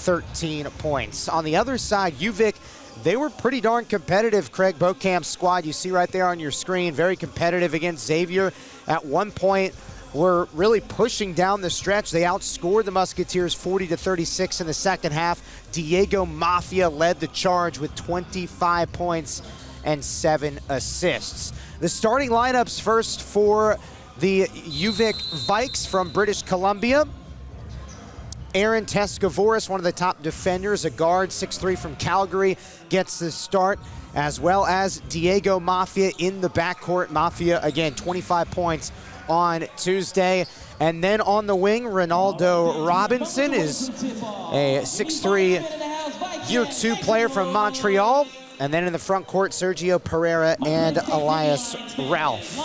13 points. On the other side, UVic, they were pretty darn competitive. Craig Beaucamp's squad, you see right there on your screen, very competitive against Xavier. At one point, were really pushing down the stretch. They outscored the Musketeers 40-36 in the second half. Diego Mafia led the charge with 25 points and 7 assists. The starting lineups first for the UVic Vikes from British Columbia. Aaron Tescavoris, one of the top defenders, a guard, 6'3" from Calgary, gets the start, as well as Diego Mafia in the backcourt. Mafia, again, 25 points on Tuesday. And then on the wing, Ronaldo Robinson is a 6'3" Year 2 player from Montreal. And then in the front court, Sergio Pereira and Elias Ralph.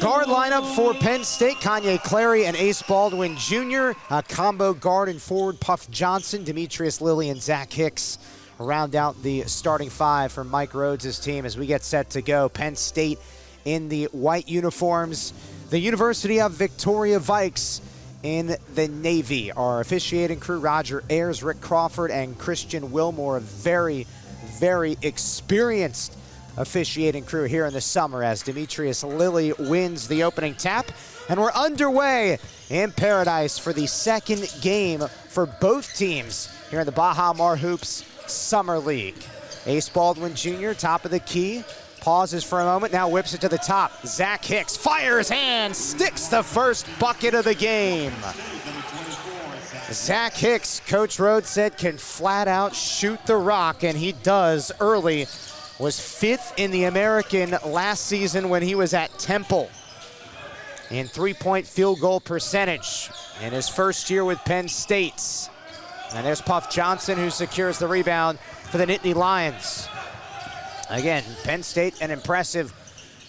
Guard lineup for Penn State, Kanye Clary and Ace Baldwin Jr. A combo guard and forward, Puff Johnson, Demetrius Lilly, and Zach Hicks round out the starting five for Mike Rhodes' team as we get set to go. Penn State in the white uniforms. The University of Victoria Vikes in the navy. Our officiating crew, Roger Ayers, Rick Crawford, and Christian Wilmore, a very experienced officiating crew here in the summer as Demetrius Lilly wins the opening tap. And we're underway in Paradise for the second game for both teams here in the Baha Mar Hoops Summer League. Ace Baldwin Jr., top of the key, pauses for a moment, now whips it to the top. Zach Hicks fires and sticks the first bucket of the game. Zach Hicks, Coach Rhodes said, can flat out shoot the rock, and he does early. Was 5th in the American last season when he was at Temple in three-point field goal percentage in his first year with Penn State. And there's Puff Johnson, who secures the rebound for the Nittany Lions. Again, Penn State, an impressive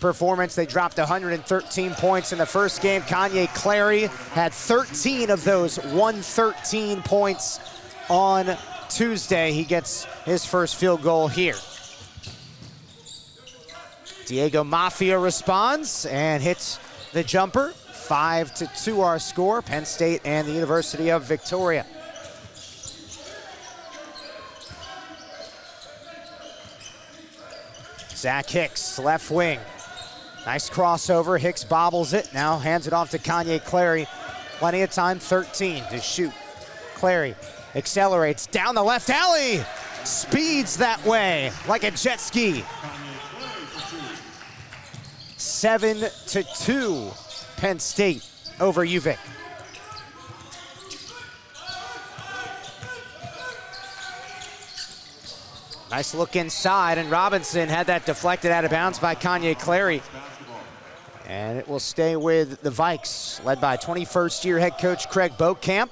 performance. They dropped 113 points in the first game. Kanye Clary had 13 of those 113 points on Tuesday. He gets his first field goal here. Diego Mafia responds and hits the jumper. 5-2 our score, Penn State and the University of Victoria. Zach Hicks, left wing. Nice crossover, Hicks bobbles it, now hands it off to Kanye Clary. Plenty of time, 13 to shoot. Clary accelerates down the left alley, speeds that way like a jet ski. 7-2, Penn State over UVic. Nice look inside, and Robinson had that deflected out of bounds by Kanye Clary. And it will stay with the Vikes, led by 21st year head coach Craig Beaucamp.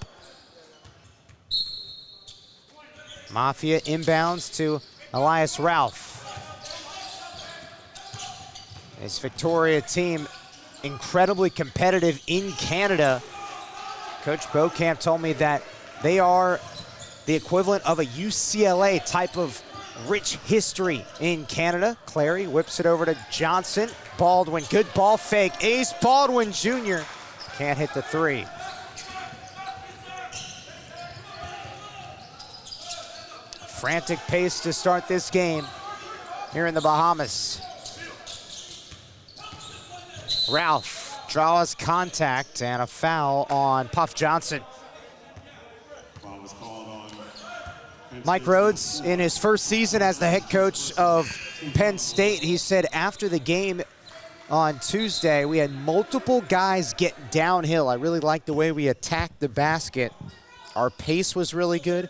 Mafia inbounds to Elias Ralph. This Victoria team, incredibly competitive in Canada. Coach Beaucamp told me that they are the equivalent of a UCLA type of rich history in Canada. Clary whips it over to Johnson. Baldwin, good ball fake. Ace Baldwin Jr. can't hit the three. Frantic pace to start this game here in the Bahamas. Ralph draws contact and a foul on Puff Johnson. Mike Rhodes, in his first season as the head coach of Penn State, he said after the game on Tuesday, we had multiple guys get downhill. I really liked the way we attacked the basket. Our pace was really good.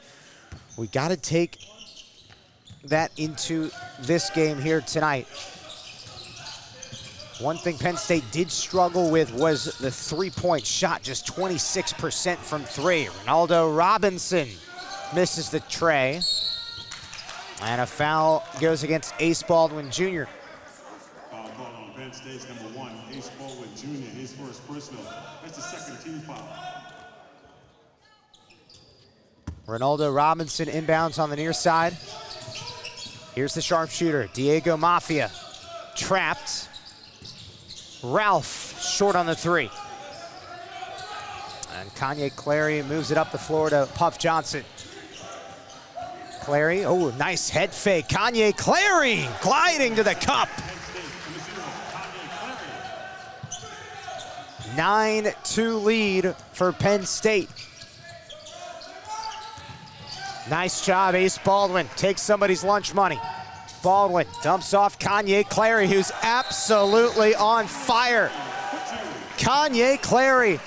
We got to take that into this game here tonight. One thing Penn State did struggle with was the three-point shot, just 26% from three. Ronaldo Robinson misses the tray. And a foul goes against Ace Baldwin Jr. Foul called on Penn State's number 1, Ace Baldwin Jr., his first personal. That's the second team foul. Ronaldo Robinson inbounds on the near side. Here's the sharpshooter, Diego Mafia. Trapped. Ralph short on the three. And Kanye Clary moves it up the floor to Puff Johnson. Clary, oh, nice head fake. Kanye Clary gliding to the cup. 9-2 lead for Penn State. Nice job, Ace Baldwin. Takes somebody's lunch money. Baldwin dumps off Kanye Clary, who's absolutely on fire. Kanye Clary,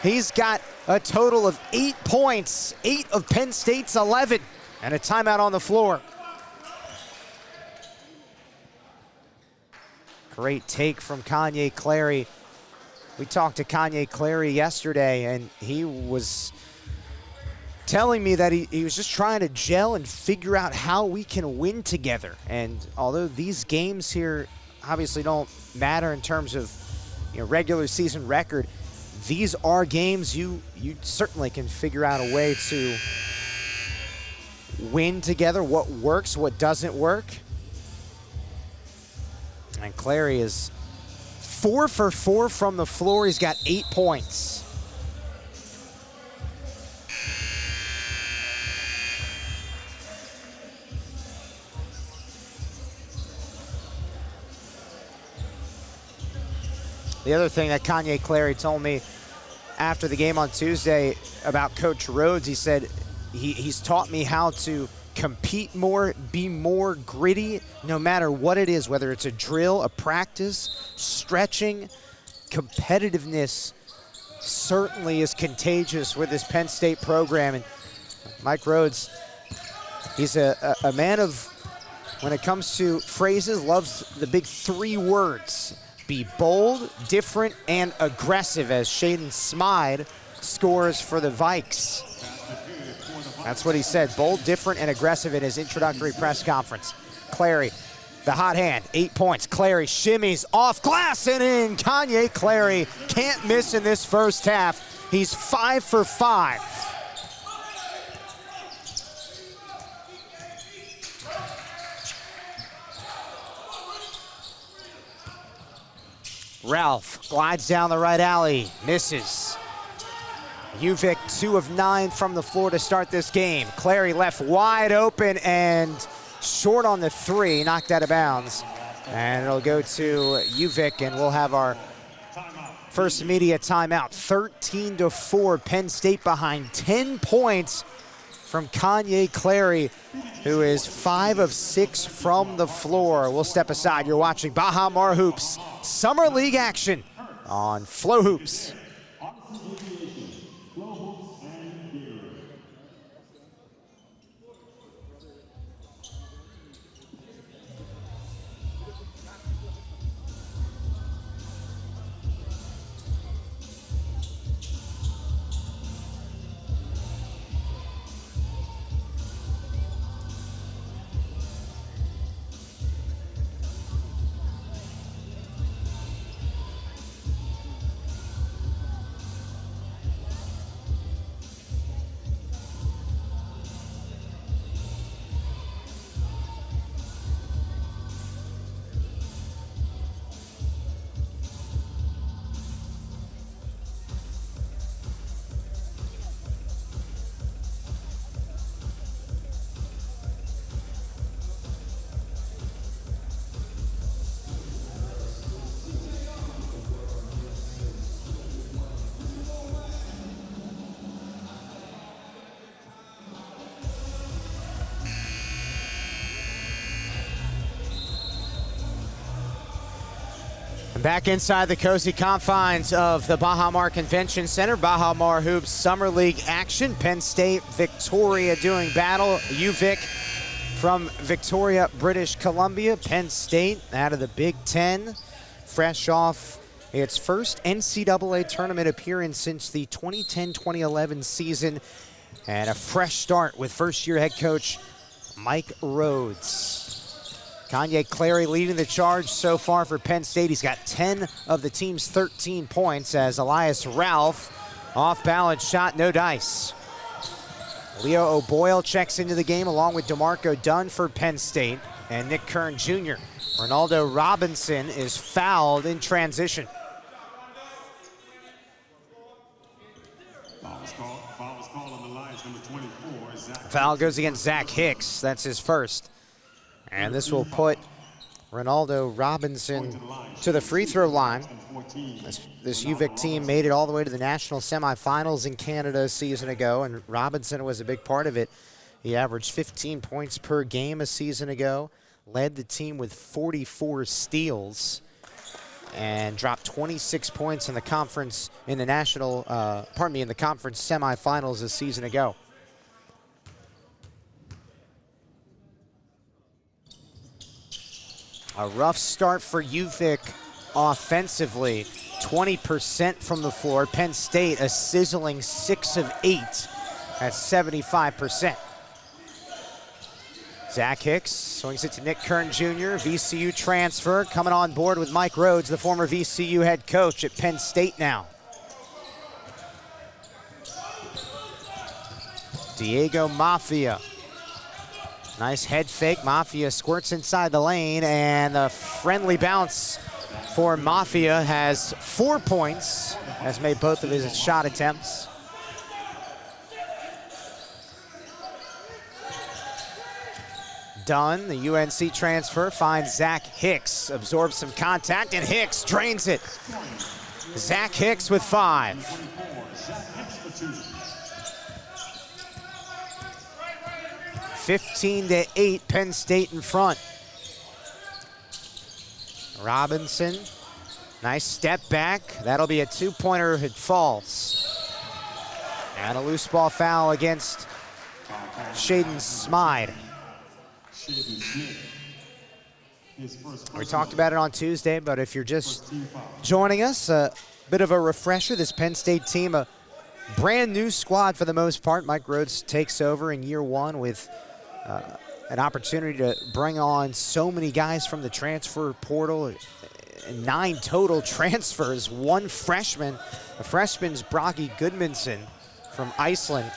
he's got a total of 8 points, 8 of Penn State's 11, and a timeout on the floor. Great take from Kanye Clary. We talked to Kanye Clary yesterday, and he was telling me that he was just trying to gel and figure out how we can win together. And although these games here obviously don't matter in terms of regular season record, these are games you certainly can figure out a way to win together, what works, what doesn't work. And Clary is 4 for 4 from the floor. He's got 8 points. The other thing that Kanye Clary told me after the game on Tuesday about Coach Rhodes, he said he's taught me how to compete more, be more gritty, no matter what it is, whether it's a drill, a practice, stretching. Competitiveness certainly is contagious with this Penn State program. And Mike Rhodes, he's a man of, when it comes to phrases, loves the big 3 words. Be bold, different, and aggressive, as Shaden Smythe scores for the Vikes. That's what he said, bold, different, and aggressive in his introductory press conference. Clary, the hot hand, 8 points. Clary shimmies off glass and in. Kanye Clary can't miss in this first half. He's 5 for 5. Ralph glides down the right alley, misses. Uvik 2 of 9 from the floor to start this game. Clary left wide open and short on the 3, knocked out of bounds. And it'll go to Uvik, and we'll have our first immediate timeout. 13-4, Penn State behind, 10 points from Kanye Clary, who is 5 of 6 from the floor. We'll step aside. You're watching Baha Mar Hoops Summer League action on FloHoops. Back inside the cozy confines of the Baha Mar Convention Center, Baha Mar Hoops Summer League action. Penn State, Victoria doing battle. Uvik from Victoria, British Columbia. Penn State out of the Big Ten, fresh off its first NCAA tournament appearance since the 2010-2011 season, and a fresh start with first-year head coach Mike Rhodes. Kanye Clary leading the charge so far for Penn State. He's got 10 of the team's 13 points as Elias Ralph, off-balance shot, no dice. Leo O'Boyle checks into the game along with DeMarco Dunn for Penn State and Nick Kern Jr. Ronaldo Robinson is fouled in transition. Foul was called on the Lions, number 24. Foul goes against Zach Hicks. That's his first. And this will put Ronaldo Robinson to the free throw line. This UVic team made it all the way to the national semifinals in Canada a season ago, and Robinson was a big part of it. He averaged 15 points per game a season ago, led the team with 44 steals, and dropped 26 points in the conference, in the national, in the conference semifinals a season ago. A rough start for UVic offensively. 20% from the floor. Penn State a sizzling 6 of 8 at 75%. Zach Hicks swings it to Nick Kern Jr., VCU transfer, coming on board with Mike Rhodes, the former VCU head coach at Penn State now. Diego Mafia. Nice head fake. Mafia squirts inside the lane, and the friendly bounce for Mafia has 4 points, has made both of his shot attempts. Dunn, the UNC transfer, finds Zach Hicks, absorbs some contact, and Hicks drains it. Zach Hicks with 5. 15-8, Penn State in front. Robinson, nice step back. That'll be a 2-pointer if it falls. And a loose ball foul against Shaden Smythe. We talked about it on Tuesday, but if you're just joining us, a bit of a refresher. This Penn State team, a brand new squad for the most part. Mike Rhodes takes over in year 1 with an opportunity to bring on so many guys from the transfer portal. 9 total transfers, 1 freshman. The freshman's Bragi Goodmanson from Iceland,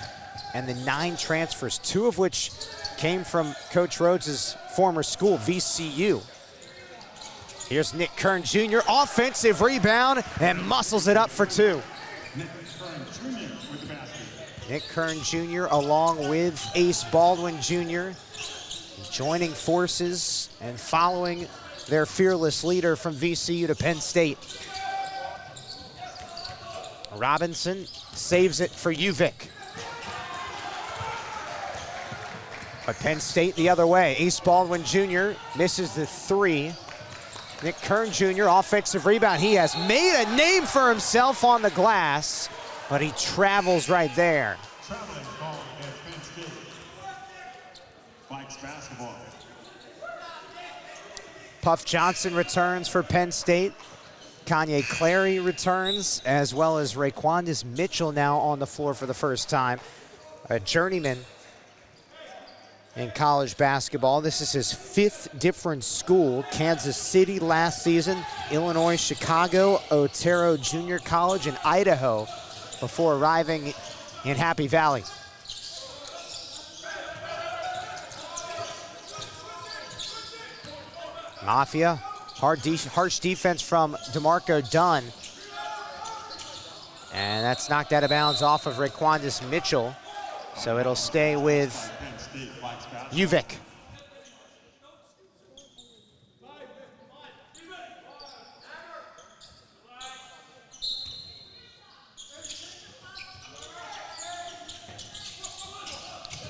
and the 9 transfers, 2 of which came from Coach Rhodes' former school, VCU. Here's Nick Kern Jr., offensive rebound, and muscles it up for 2. Nick Kern Jr. along with Ace Baldwin Jr. joining forces and following their fearless leader from VCU to Penn State. Robinson saves it for UVic. But Penn State the other way. Ace Baldwin Jr. misses the 3. Nick Kern Jr. offensive rebound. He has made a name for himself on the glass, but he travels right there. Traveling ball against Penn State. Vikes basketball. Puff Johnson returns for Penn State. Kanye Clary returns, as well as Raquandis Mitchell now on the floor for the first time. A journeyman in college basketball. This is his 5th different school. Kansas City last season, Illinois, Chicago, Otero Junior College, and Idaho before arriving in Happy Valley. Mafia, harsh defense from DeMarco Dunn. And that's knocked out of bounds off of Raquandis Mitchell. So it'll stay with UVic.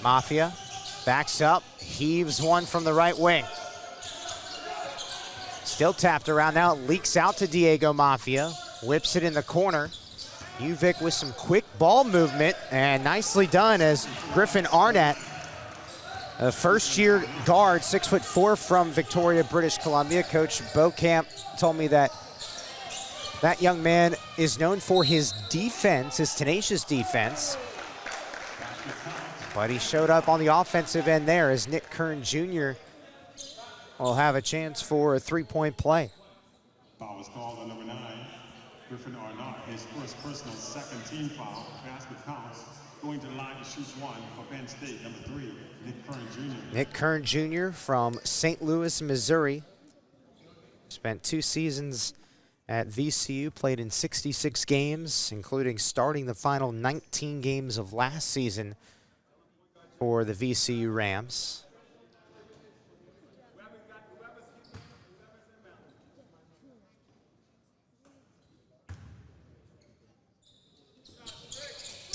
Mafia backs up, heaves one from the right wing. Still tapped around now, it leaks out to Diego Mafia, whips it in the corner. UVic with some quick ball movement, and nicely done as Griffin Arnett, a first-year guard, 6'4" from Victoria, British Columbia. Coach Beaucamp told me that that young man is known for his defense, his tenacious defense. But he showed up on the offensive end there as Nick Kern Jr. will have a chance for a 3-point play. Foul was called on number 9, Griffin Arnott. His first personal second-team foul. Basket counts. Going to the line to shoot 1 for Penn State. Number 3, Nick Kern Jr. Nick Kern Jr. from St. Louis, Missouri. Spent 2 seasons at VCU, played in 66 games, including starting the final 19 games of last season for the VCU Rams.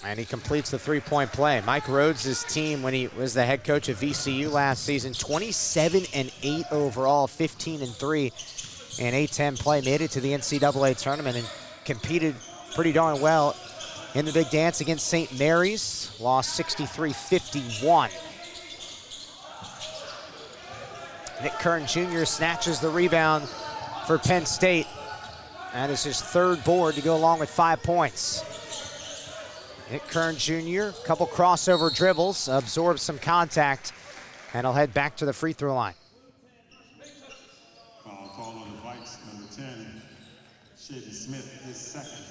And he completes the three-point play. Mike Rhodes' team, when he was the head coach of VCU last season, 27-8 overall, 15-3 in A-10 play, made it to the NCAA tournament and competed pretty darn well in the big dance against St. Mary's, lost 63-51. Nick Kern Jr. snatches the rebound for Penn State. That is his third board to go along with 5 points. Nick Kern Jr., a couple crossover dribbles, absorbs some contact, and he'll head back to the free throw line. Foul call on the Vikes, number 10, Shaden Smith, his second,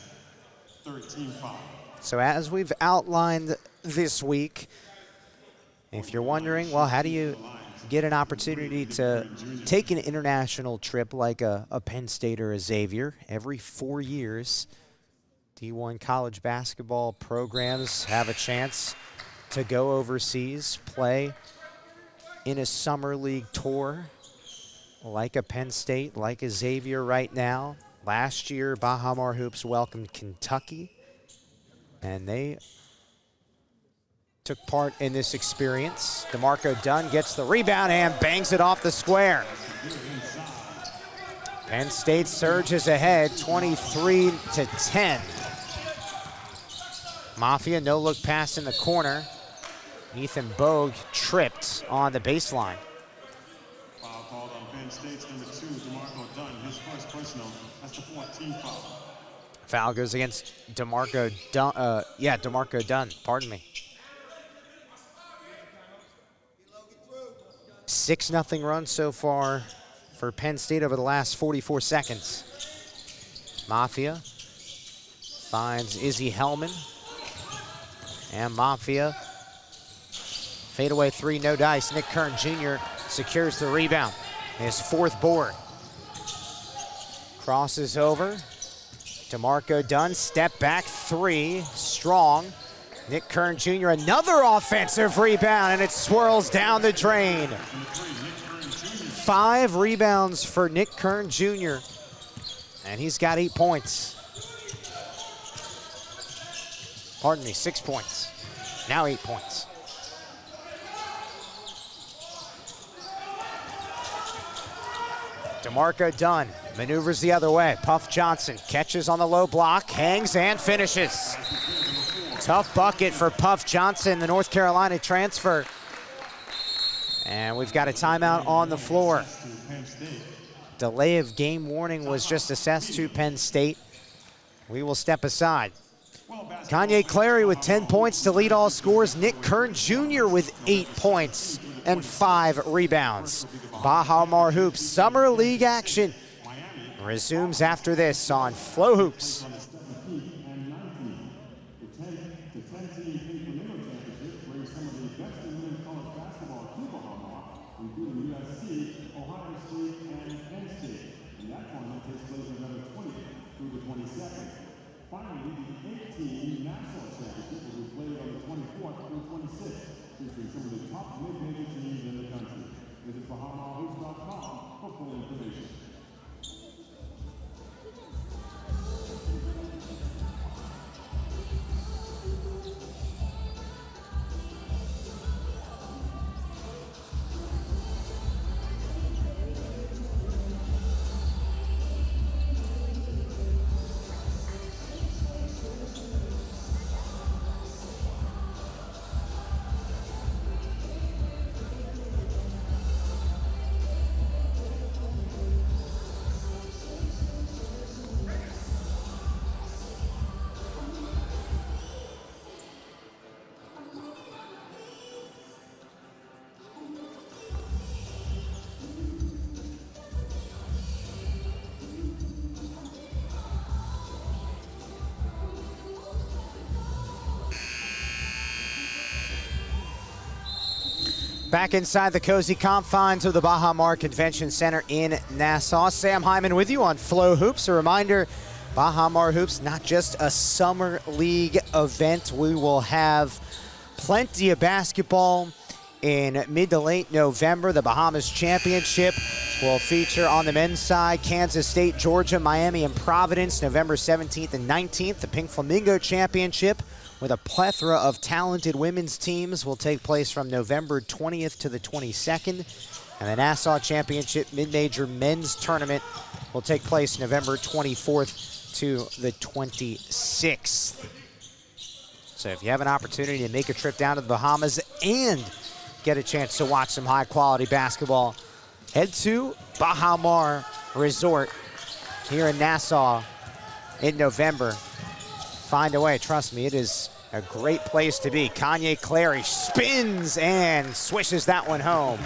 13 foul. So as we've outlined this week, if you're wondering, well, how do you get an opportunity to take an international trip like a Penn State or a Xavier? Every 4 years, D1 college basketball programs have a chance to go overseas, play in a summer league tour like a Penn State, like a Xavier right now. Last year, Baha Mar Hoops welcomed Kentucky, and they took part in this experience. DeMarco Dunn gets the rebound and bangs it off the square. Penn State surges ahead, 23-10. Mafia, no-look pass in the corner. Ethan Bogue tripped on the baseline. Foul called on Penn State's number 2, DeMarco Dunn, his first personal. That's the 14th foul. Foul goes against DeMarco Dunn. DeMarco Dunn, pardon me. 6-0 run so far for Penn State over the last 44 seconds. Mafia finds Izzy Hellman. And Mafia, fadeaway three, no dice. Nick Kern Jr. secures the rebound. His fourth board. Crosses over. DeMarco Dunn, step back three, strong. Nick Kern Jr., another offensive rebound, and it swirls down the drain. 5 rebounds for Nick Kern Jr., and he's got 8 points. Pardon me, 6 points. Now 8 points. DeMarco Dunn maneuvers the other way. Puff Johnson catches on the low block, hangs and finishes. Tough bucket for Puff Johnson, the North Carolina transfer. And we've got a timeout on the floor. Delay of game warning was just assessed to Penn State. We will step aside. Kanye Clary with 10 points to lead all scores. Nick Kern Jr. with 8 points and 5 rebounds. Baha Mar Hoops Summer League action resumes after this on FloHoops. Back inside the cozy confines of the Baha Mar Convention Center in Nassau. Sam Hyman with you on FloHoops. A reminder, Baha Mar Hoops, not just a summer league event. We will have plenty of basketball in mid to late November. The Bahamas Championship will feature on the men's side Kansas State, Georgia, Miami, and Providence November 17th and 19th. The Pink Flamingo Championship with a plethora of talented women's teams will take place from November 20th to the 22nd. And the Nassau Championship Mid-Major Men's Tournament will take place November 24th to the 26th. So if you have an opportunity to make a trip down to the Bahamas and get a chance to watch some high-quality basketball, head to Baha Mar Resort here in Nassau in November. Find a way. Trust me, it is a great place to be. Clary spins and swishes that one home.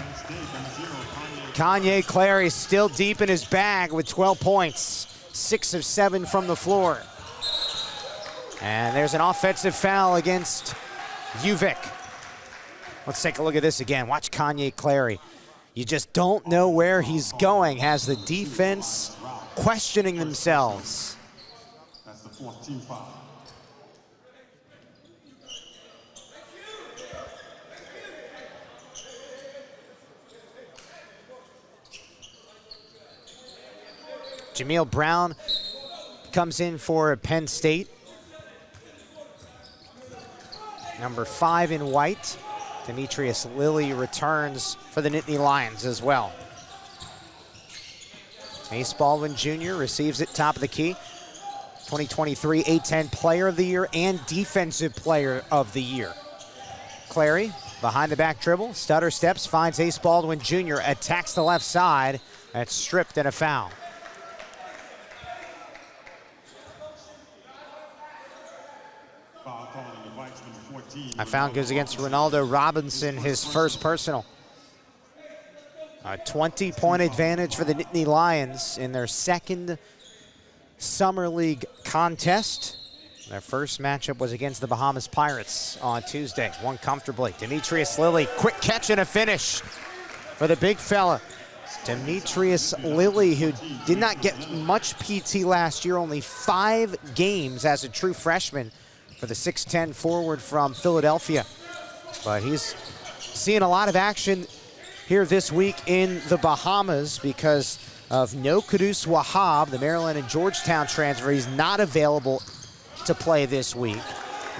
Clary still deep in his bag with 12 points, 6 of 7 from the floor. And there's an offensive foul against UVic. Let's take a look at this again. Watch Clary. You just don't know where he's going. Has the defense questioning themselves. That's the 14th foul. Jameel Brown comes in for Penn State. Number 5 in white. Demetrius Lilly returns for the Nittany Lions as well. Ace Baldwin Jr. receives it top of the key. 2023 A-10 Player of the Year and Defensive Player of the Year. Clary behind the back dribble, stutter steps, finds Ace Baldwin Jr., attacks the left side. That's stripped and a foul. A foul goes against Ronaldo Robinson, his first personal. A 20-point advantage for the Nittany Lions in their second Summer League contest. Their first matchup was against the Bahamas Pirates on Tuesday. Won comfortably. Demetrius Lilly, quick catch and a finish for the big fella. Demetrius Lilly, who did not get much PT last year, only 5 games as a true freshman for the 6'10 forward from Philadelphia. But he's seeing a lot of action here this week in the Bahamas because of No Kudus Wahab, the Maryland and Georgetown transfer. He's not available to play this week,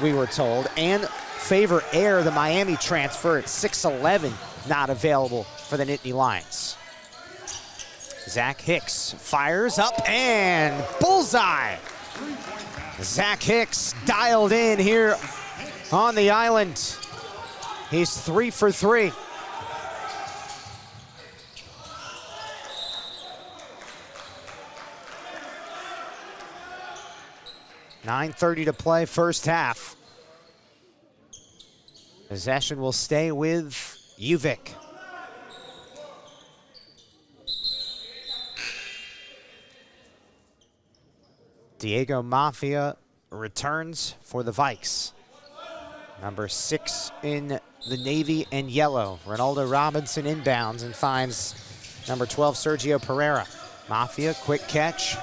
we were told. And Favor Air, the Miami transfer at 6'11", not available for the Nittany Lions. Zach Hicks fires up and bullseye. Zach Hicks dialed in here on the island. He's 3 for 3. .9:30 to play, first half. Possession will stay with UVic. Diego Mafia returns for the Vikes. Number 6 in the navy and yellow. Ronaldo Robinson inbounds and finds number 12, Sergio Pereira. Mafia, quick catch,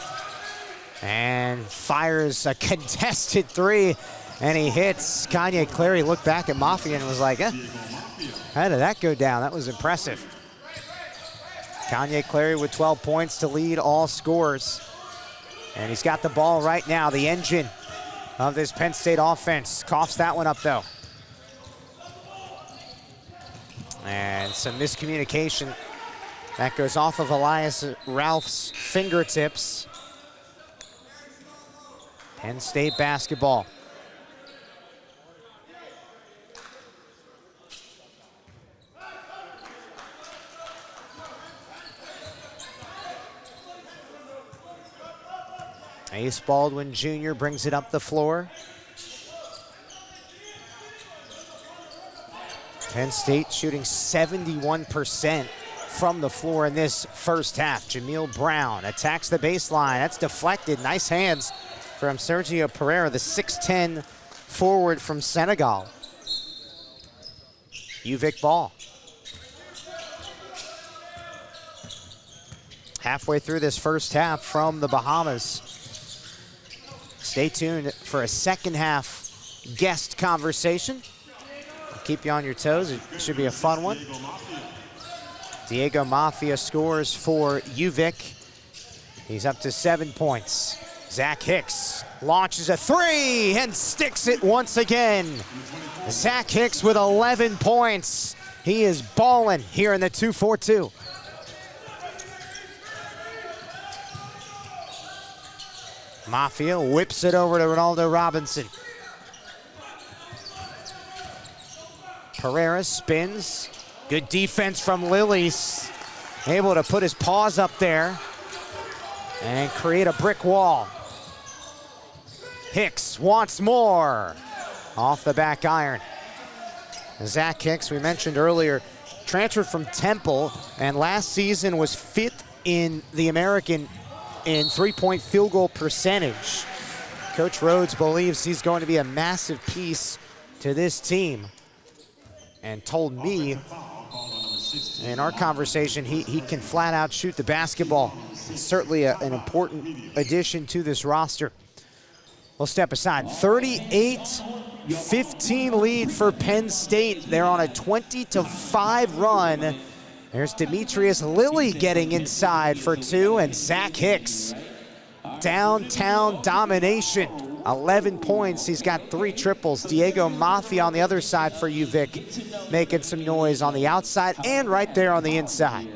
and fires a contested 3, and he hits. Clary looked back at Mafia and was like, how did that go down? That was impressive. Clary with 12 points to lead all scores. And he's got the ball right now, the engine of this Penn State offense. Coughs that one up, though. And some miscommunication. That goes off of Elias Ralph's fingertips. Penn State basketball. Ace Baldwin Jr. brings it up the floor. Penn State shooting 71% from the floor in this first half. Jameel Brown attacks the baseline. That's deflected. Nice hands from Sergio Pereira, the 6'10 forward from Senegal. UVic ball. Halfway through this first half from the Bahamas. Stay tuned for a second half guest conversation keep you on your toes. It should be a fun one. Diego Mafia scores for UVic. He's up to 7 points. Zach Hicks launches a three and sticks it once again. Zach Hicks with 11 points. He is balling here in the 2-4-2. Mafia whips it over to Ronaldo Robinson. Pereira spins. Good defense from Lillies. Able to put his paws up there and create a brick wall. Hicks wants more. Off the back iron. Zach Hicks, we mentioned earlier, transferred from Temple and last season was 5th in the American in three-point field goal percentage. Coach Rhodes believes he's going to be a massive piece to this team and told me in our conversation he can flat out shoot the basketball. It's certainly an important addition to this roster. We'll step aside. 38-15 lead for Penn State. They're on a 20-5 run. There's Demetrius Lilly getting inside for two, and Zach Hicks. Downtown domination. 11 points. He's got 3 triples. Diego Mafia on the other side for UVic, making some noise on the outside and right there on the inside.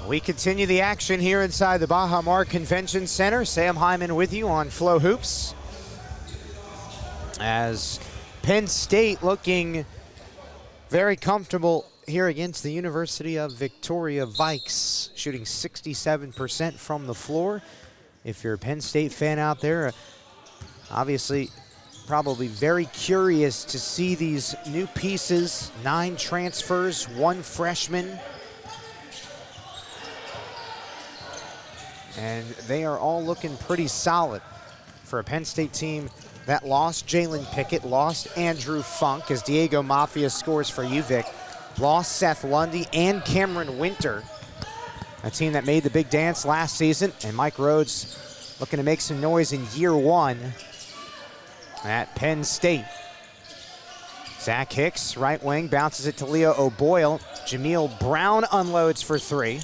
We continue the action here inside the Baja Mar Convention Center. Sam Hyman with you on FloHoops. As Penn State looking very comfortable here against the University of Victoria Vikes, shooting 67% from the floor. If you're a Penn State fan out there, obviously probably very curious to see these new pieces, 9 transfers, 1 freshman. And they are all looking pretty solid for a Penn State team that lost Jalen Pickett, lost Andrew Funk as Diego Mafia scores for UVic, lost Seth Lundy and Cameron Winter, a team that made the big dance last season, and Mike Rhodes looking to make some noise in year 1 at Penn State. Zach Hicks, right wing, bounces it to Leo O'Boyle. Jameel Brown unloads for 3.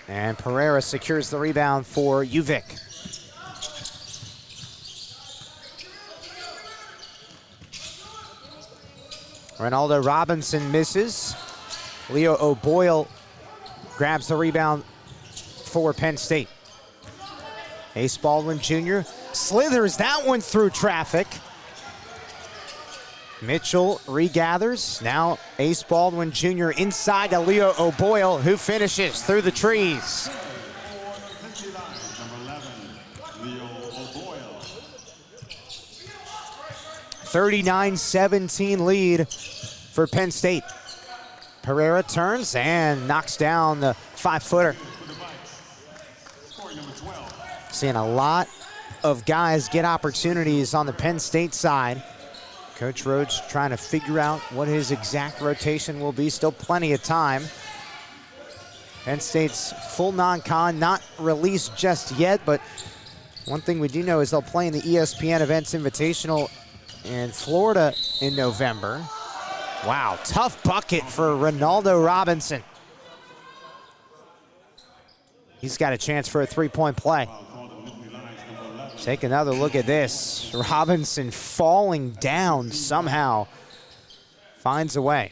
And Pereira secures the rebound for UVic. Ronaldo Robinson misses. Leo O'Boyle grabs the rebound for Penn State. Ace Baldwin Jr. slithers that one through traffic. Mitchell regathers. Now Ace Baldwin Jr. inside to Leo O'Boyle, who finishes through the trees. 39-17 lead for Penn State. Pereira turns and knocks down the 5-footer. Seeing a lot of guys get opportunities on the Penn State side. Coach Rhodes trying to figure out what his exact rotation will be. Still plenty of time. Penn State's full non-con, not released just yet, but one thing we do know is they'll play in the ESPN Events Invitational in Florida in November. Wow, tough bucket for Ronaldo Robinson. He's got a chance for a three-point play. Take another look at this. Robinson falling down somehow. Finds a way.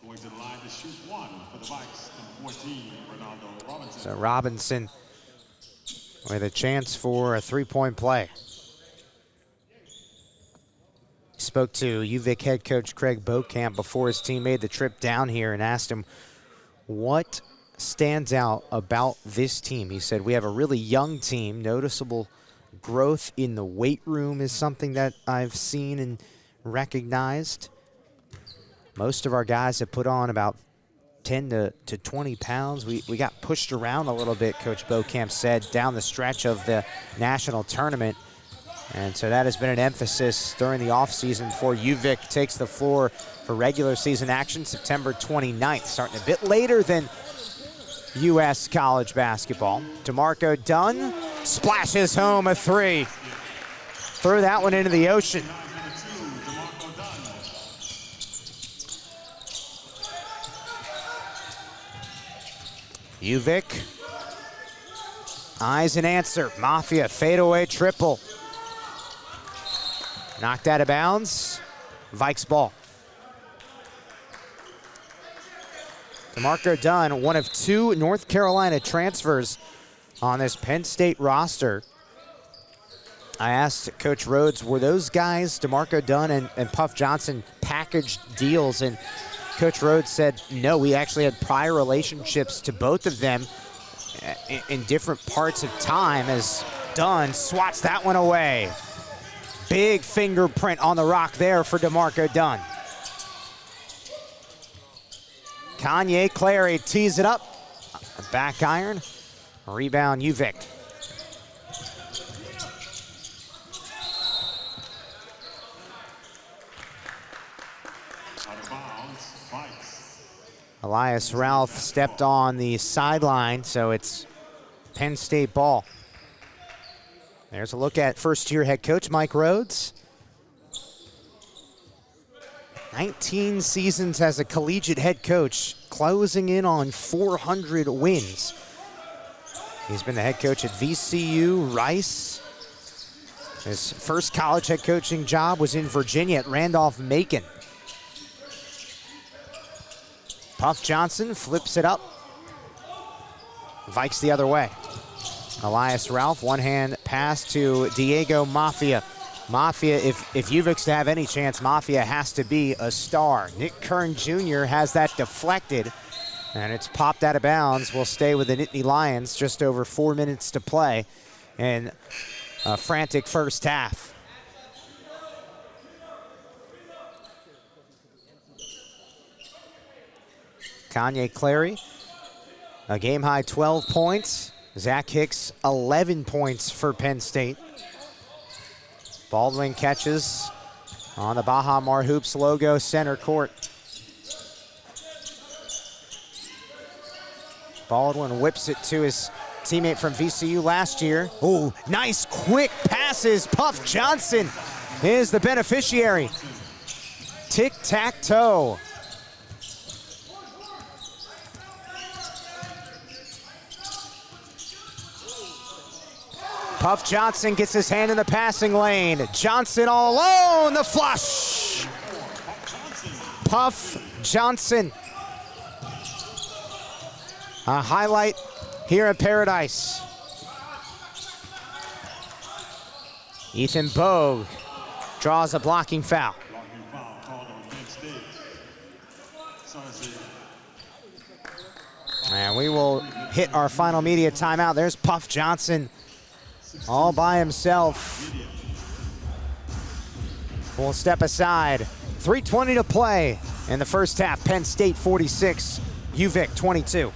Going to the line to shoot one for the Vikes, number 14, Ronaldo Robinson. So Robinson with a chance for a three-point play. Spoke to UVic head coach Craig Beaucamp before his team made the trip down here and asked him what stands out about this team. He said, we have a really young team. Noticeable growth in the weight room is something that I've seen and recognized. Most of our guys have put on about 10 to 20 pounds. We got pushed around a little bit, Coach Beaucamp said, down the stretch of the national tournament. And so that has been an emphasis during the offseason before UVic takes the floor for regular season action September 29th, starting a bit later than U.S. college basketball. DeMarco Dunn splashes home a three. Threw that one into the ocean. UVic, eyes and answer. Mafia fadeaway triple. Knocked out of bounds. Vikes ball. DeMarco Dunn, one of two North Carolina transfers on this Penn State roster. I asked Coach Rhodes, were those guys, DeMarco Dunn and Puff Johnson, packaged deals? And Coach Rhodes said, no, we actually had prior relationships to both of them in different parts of time, as Dunn swats that one away. Big fingerprint on the rock there for DeMarco Dunn. Kanye Clary tees it up. A back iron. Rebound UVic. Out of bounds, Vikes. Elias Ralph stepped on the sideline, so it's Penn State ball. There's a look at first-year head coach Mike Rhodes. 19 seasons as a collegiate head coach, closing in on 400 wins. He's been the head coach at VCU, Rice. His first college head coaching job was in Virginia at Randolph-Macon. Puff Johnson flips it up. Vikes the other way. Elias Ralph, one-hand pass to Diego Mafia. Mafia, if UVic's to have any chance, Mafia has to be a star. Nick Kern Jr. has that deflected, and it's popped out of bounds. We'll stay with the Nittany Lions, just over 4 minutes to play in a frantic first half. Kanye Clary, a game-high 12 points. Zach Hicks, 11 points for Penn State. Baldwin catches on the Baja Mar Hoops logo, center court. Baldwin whips it to his teammate from VCU last year. Oh, nice quick passes. Puff Johnson is the beneficiary. Tic-tac-toe. Puff Johnson gets his hand in the passing lane. Johnson all alone, the flush. Puff Johnson. A highlight here at Paradise. Ethan Bogue draws a blocking foul. Blocking foul called on Penn State. And we will hit our final media timeout. There's Puff Johnson all by himself. will step aside. 3:20 to play in the first half. Penn State 46, UVic 22.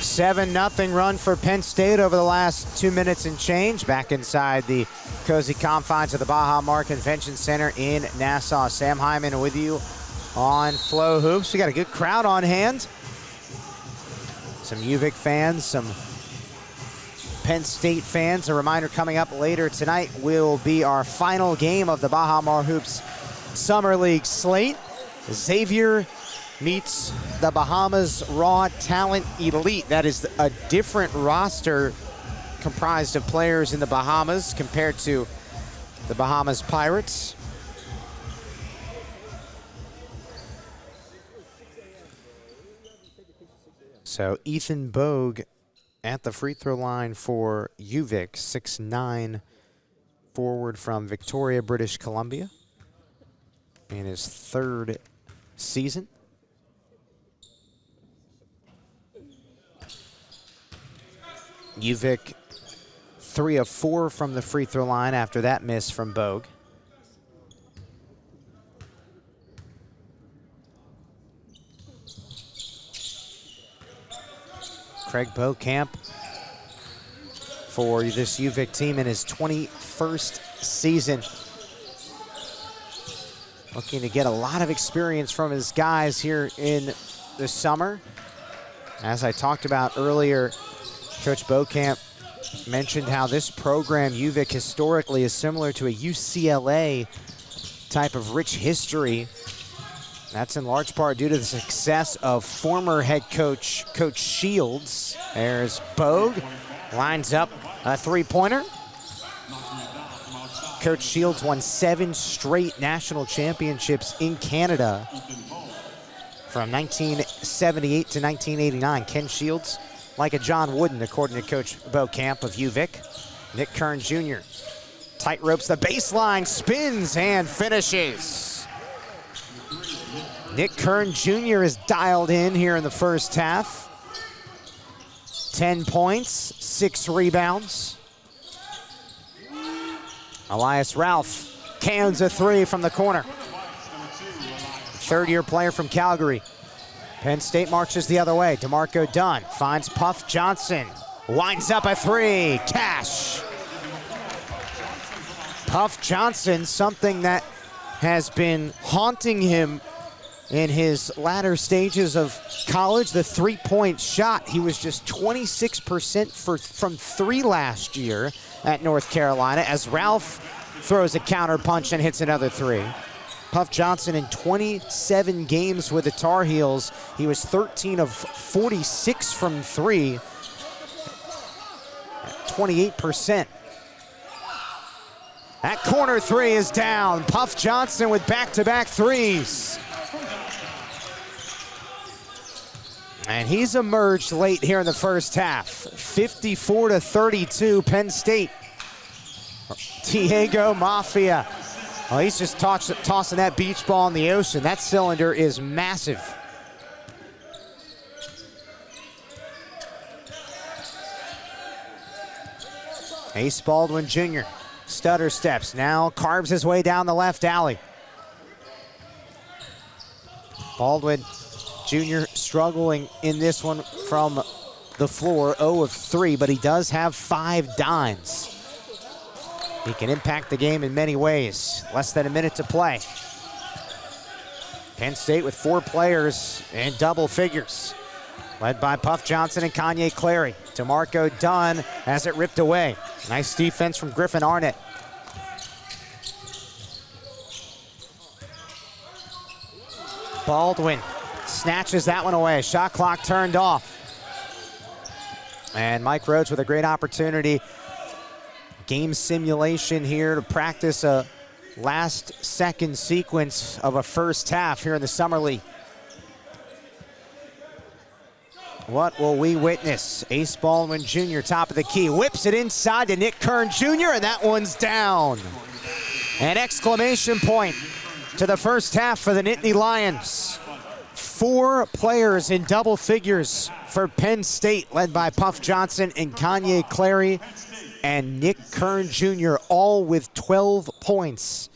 Seven nothing run for Penn State over the last 2 minutes and change. Back inside the cozy confines of the Baha Mar Convention Center in Nassau. Sam Hyman with you on FloHoops. We got a good crowd on hand. Some UVic fans, some Penn State fans. A reminder, coming up later tonight will be our final game of the Baha Mar Hoops Summer League slate. Xavier meets the Bahamas Raw Talent Elite. That is a different roster comprised of players in the Bahamas compared to the Bahamas Pirates. So Ethan Bogue at the free throw line for UVic, 6'9", forward from Victoria, British Columbia, in his third season. UVic 3 of 4 from the free throw line after that miss from Bogue. Craig Beaucamp for this UVic team in his 21st season. Looking to get a lot of experience from his guys here in the summer. As I talked about earlier, Coach Beaucamp mentioned how this program, UVic, historically is similar to a UCLA type of rich history. That's in large part due to the success of former head coach, Coach Shields. There's Bogue, lines up a three-pointer. Coach Shields won 7 straight national championships in Canada from 1978 to 1989. Ken Shields, like a John Wooden, according to Coach Beaucamp of UVic. Nick Kern Jr. tight ropes the baseline, spins and finishes. Nick Kern Jr. is dialed in here in the first half. 10 points, 6 rebounds. Elias Ralph cans a 3 from the corner. Third-year player from Calgary. Penn State marches the other way. DeMarco Dunn finds Puff Johnson. Winds up a 3. Cash. Puff Johnson, something that has been haunting him in his latter stages of college, the three-point shot. He was just 26% from 3 last year at North Carolina, as Ralph throws a counter punch and hits another 3. Puff Johnson in 27 games with the Tar Heels, he was 13 of 46 from 3, 28%. That corner 3 is down. Puff Johnson with back-to-back 3s. And he's emerged late here in the first half. 54-32, Penn State. Diego Mafia. Oh, he's just tossing that beach ball in the ocean. That cylinder is massive. Ace Baldwin Jr. stutter steps, now carves his way down the left alley. Baldwin Jr. struggling in this one from the floor, 0 of 3, but he does have 5 dimes. He can impact the game in many ways. Less than a minute to play. Penn State with 4 players in double figures, led by Puff Johnson and Kanye Clary. DeMarco Dunn has it ripped away. Nice defense from Griffin Arnett. Baldwin snatches that one away. Shot clock turned off. And Mike Rhodes with a great opportunity. Game simulation here to practice a last second sequence of a first half here in the Summer League. What will we witness? Ace Baldwin Jr. top of the key, whips it inside to Nick Kern Jr., and that one's down. An exclamation point to the first half for the Nittany Lions. 4 players in double figures for Penn State, led by Puff Johnson and Kanye Clary and Nick Kern Jr., all with 12 points.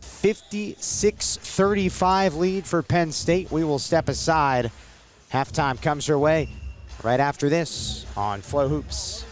56-35 lead for Penn State. We will step aside. Halftime comes your way right after this on FloHoops.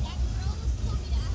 That girl was told me to